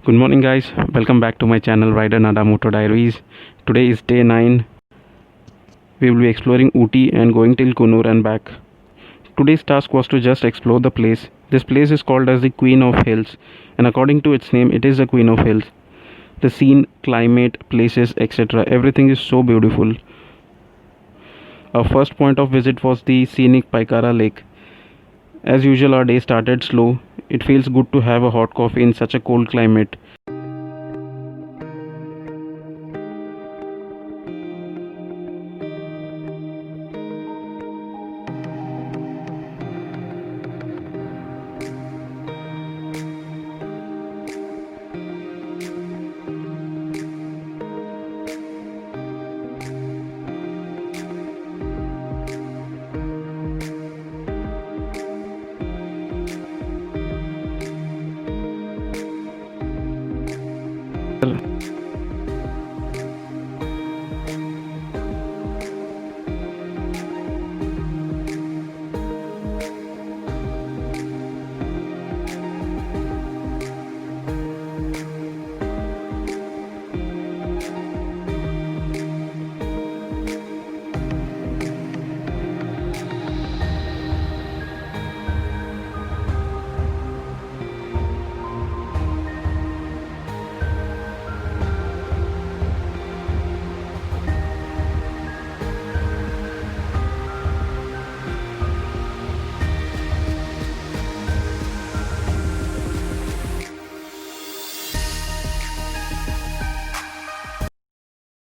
Good morning, guys. Welcome back to my channel Rider Nada Moto Diaries. Today is day 9. We will be exploring Ooty and going till Kunur and back. Today's task was to just explore the place. This place is called as the Queen of Hills, and according to its name, it is the Queen of Hills. The scene, climate, places, etc. Everything is so beautiful. Our first point of visit was the scenic Paikara Lake. As usual, our day started slow. It feels good to have a hot coffee in such a cold climate.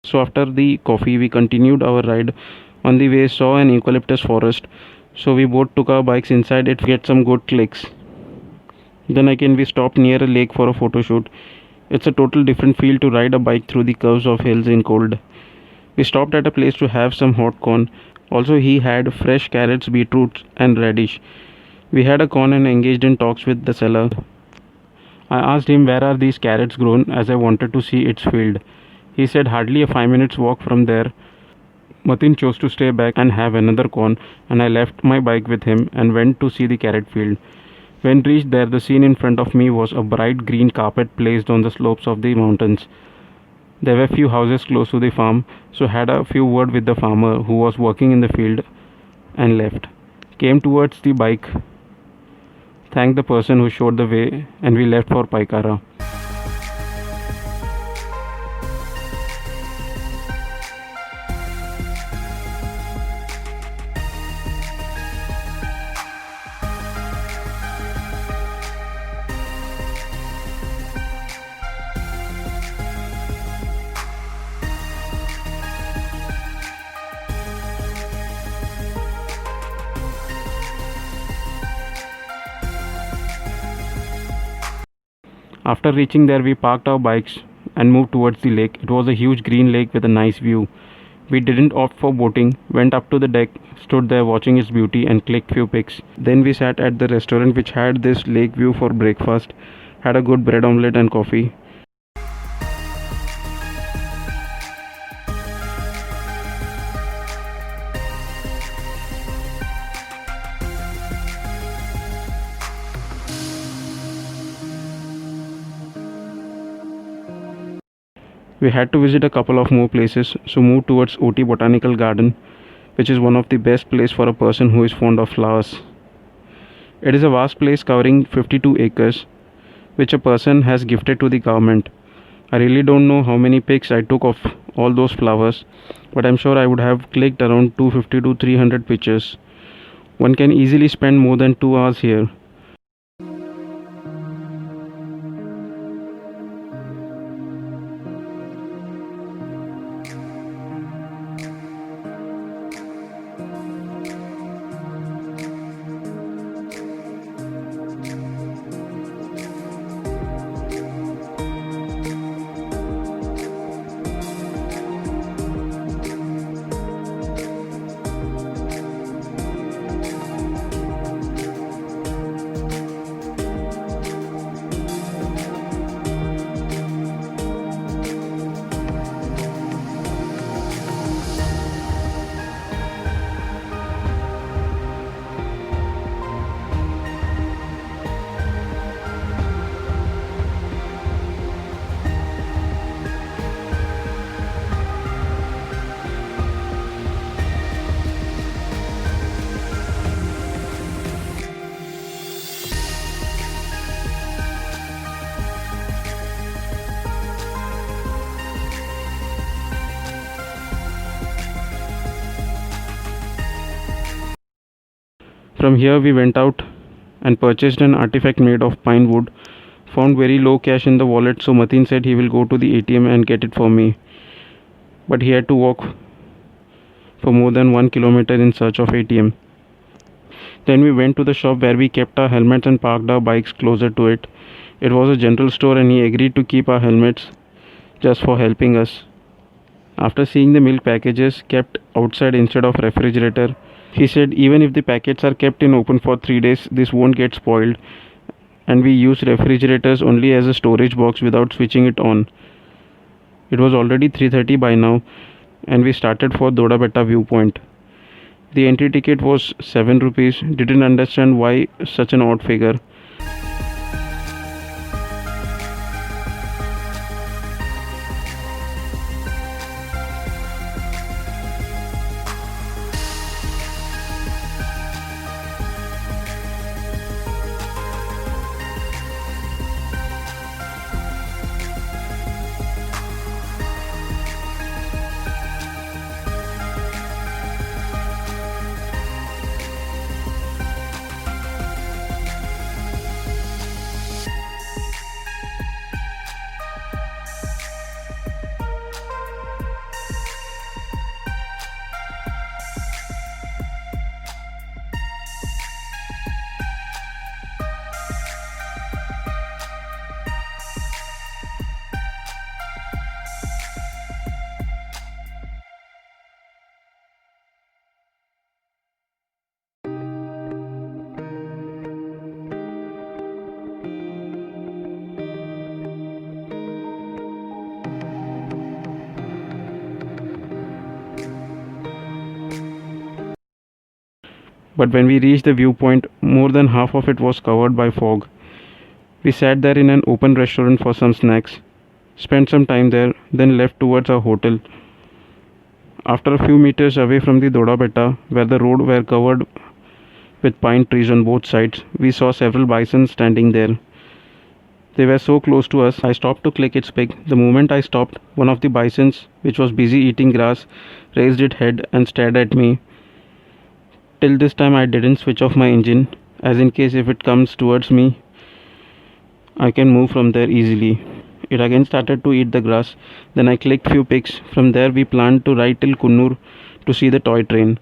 So after the coffee, we continued our ride. On the way, saw an eucalyptus forest. So we both took our bikes inside it to get some good clicks. Then again, we stopped near a lake for a photo shoot. It's a total different feel to ride a bike through the curves of hills in cold. We stopped at a place to have some hot corn. Also, he had fresh carrots, beetroots, and radish. We had a corn and engaged in talks with the seller. I asked him where are these carrots grown, as I wanted to see its field. He said hardly a 5 minutes walk from there. Matin chose to stay back and have another corn, and I left my bike with him and went to see the carrot field. When reached there, the scene in front of me was a bright green carpet placed on the slopes of the mountains. There were few houses close to the farm, so had a few words with the farmer who was working in the field and left. Came towards the bike, thanked the person who showed the way, and we left for Paikara. After reaching there, we parked our bikes and moved towards the lake. It was a huge green lake with a nice view. We didn't opt for boating, went up to the deck, stood there watching its beauty and clicked few pics. Then we sat at the restaurant which had this lake view for breakfast, had a good bread omelette and coffee. We had to visit a couple of more places, so moved towards Ooty Botanical Garden, which is one of the best places for a person who is fond of flowers. It is a vast place covering 52 acres, which a person has gifted to the government. I really don't know how many pics I took of all those flowers, but I'm sure I would have clicked around 250 to 300 pictures. One can easily spend more than 2 hours here. From here we went out and purchased an artifact made of pine wood. Found very low cash in the wallet, so Mateen said he will go to the ATM and get it for me. But he had to walk for more than 1 kilometer in search of ATM. Then we went to the shop where we kept our helmets and parked our bikes closer to it. It was a general store and he agreed to keep our helmets just for helping us. After seeing the milk packages kept outside instead of refrigerator, he said even if the packets are kept in open for 3 days, this won't get spoiled, and we use refrigerators only as a storage box without switching it on. It was already 3:30 by now and we started for Doda Betta viewpoint. The entry ticket was 7 rupees. Didn't understand why such an odd figure. But when we reached the viewpoint, more than half of it was covered by fog. We sat there in an open restaurant for some snacks, spent some time there, then left towards our hotel. After a few meters away from the Doda Betta, where the road were covered with pine trees on both sides, we saw several bison standing there. They were so close to us, I stopped to click its pic. The moment I stopped, one of the bisons, which was busy eating grass, raised its head and stared at me. Till this time I didn't switch off my engine, as in case if it comes towards me, I can move from there easily. It again started to eat the grass. Then I clicked few pics. From there we planned to ride till Kunnur to see the toy train.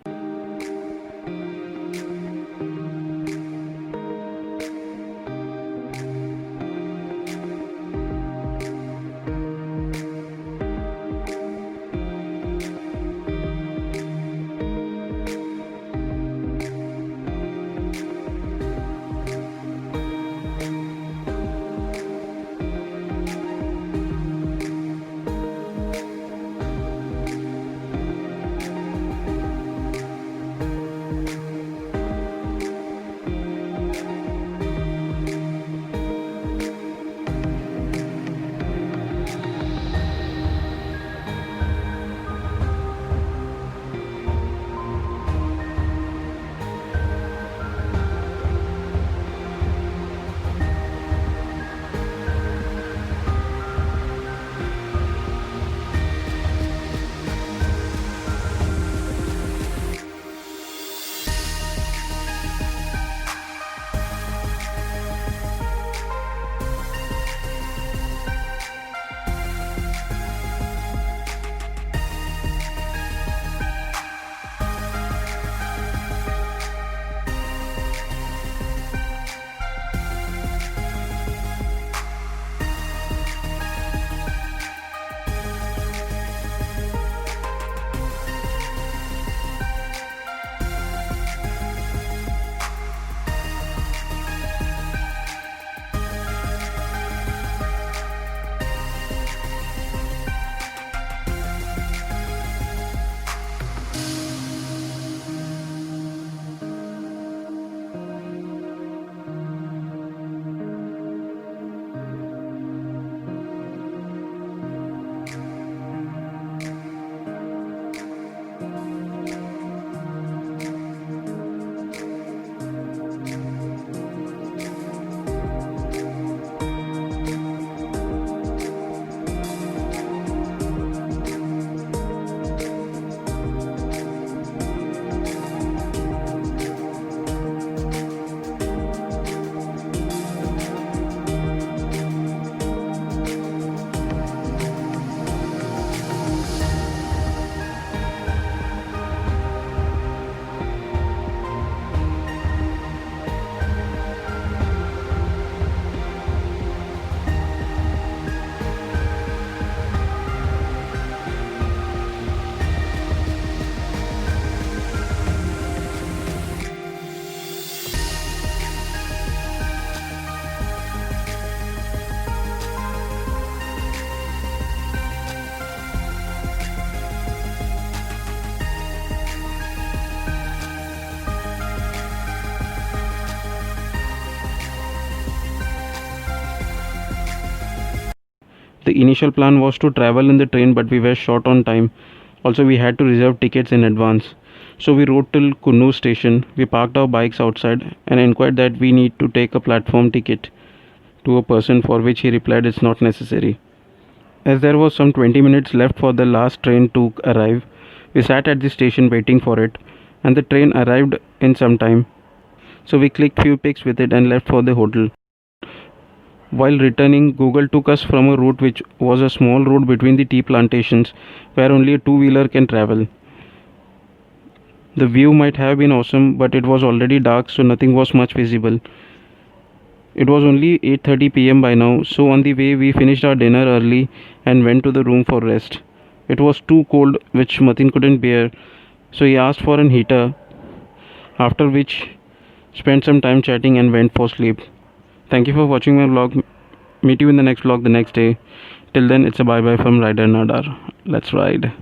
The initial plan was to travel in the train, but we were short on time. Also, we had to reserve tickets in advance. So we rode till Kunnur station. We parked our bikes outside and inquired that we need to take a platform ticket to a person, for which he replied it's not necessary. As there was some 20 minutes left for the last train to arrive, we sat at the station waiting for it, and the train arrived in some time. So we clicked few pics with it and left for the hotel. While returning, Google took us from a route which was a small road between the tea plantations where only a two-wheeler can travel. The view might have been awesome, but it was already dark, so nothing was much visible. It was only 8:30 p.m. by now, so on the way we finished our dinner early and went to the room for rest. It was too cold, which Matin couldn't bear, so he asked for an heater, after which spent some time chatting and went for sleep. Thank you for watching my vlog. Meet you in the next vlog the next day. Till then, it's a bye bye from Rider Nadar. Let's ride.